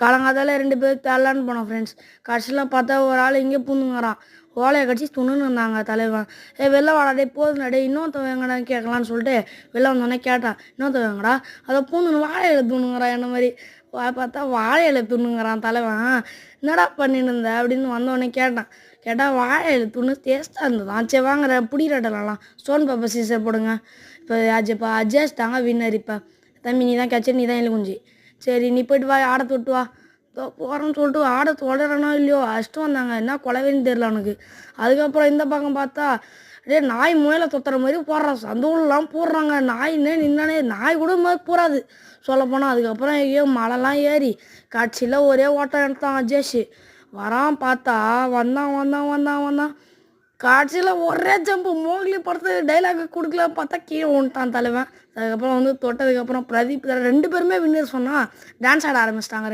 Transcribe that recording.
காலங்காத்தால 2 பேர் தேடலான்னு போனோம் ஃப்ரெண்ட்ஸ். கடைசில பார்த்தா ஒரு ஆள் இங்கே பூந்துங்கிறான். ஓலைய கடிச்சு துண்ணுன்னு இருந்தாங்க தலைவன். வெளில வாடா டேய் போதும்டா டேய் இன்னொருத்தவன் எங்கடான்னு கேட்கலான்னு சொல்லிட்டு வெளில வந்தோடனே கேட்டான். இன்னொருத்தவன் எங்கடா? அதை பூந்துன்னு வாழை இலை துண்ணுங்கிறான் என்ன மாதிரி. பார்த்தா வாழை இலை துண்ணுங்கிறான் தலைவன். என்னடா பண்ணின்னு இருந்த அப்படின்னு வந்தோடனே கேட்டான். கேட்டால் வாழை இலை துண்ணு டேஸ்ட்டாக இருந்ததான். சரி வாங்குற புடிக்கிறட்டலாம் ஸ்டோன் பேப்பர் சீசர் போடுங்க. இப்போ அஜேஷ் தாங்க வின்னர். இப்போ தம்பி நீ தான் கேட்சர், நீ தான் எலி குஞ்சு. சரி நீ போய்ட்டு வா, ஆடை தொட்டு வா. போகிறேன்னு சொல்லிட்டு ஆடை தொடறனோ இல்லையோ அஷ்டம் வந்தாங்க. என்ன கொலவேன்னு தெரில அவனுக்கு. அதுக்கப்புறம் இந்த பக்கம் பார்த்தா டே நாய் முயலை தொத்துற மாதிரி போடுறான். சந்தோலாம் போடுறாங்க. நாயின்னே நின்னானே நாய் கூட மாதிரி போகாது சொல்லப்போனால். அதுக்கப்புறம் ஐயோ மழைலாம் ஏறி கட்சியில் ஒரே ஓட்டம் எடுத்தான் அஜேஷ். வரான் பார்த்தா வந்தான் காட்சியில் ஒரே ஜம்பு. மோக்லி படத்து டைலாக் கொடுக்கல பார்த்தா கீழே விட்டான் தலைவன். அதுக்கப்புறம் தொட்டதுக்கப்புறம் பிரதீப் 2 பேருமே வின்னர் சொன்னால் டான்ஸ் ஆட ஆரம்பிச்சிட்டாங்க.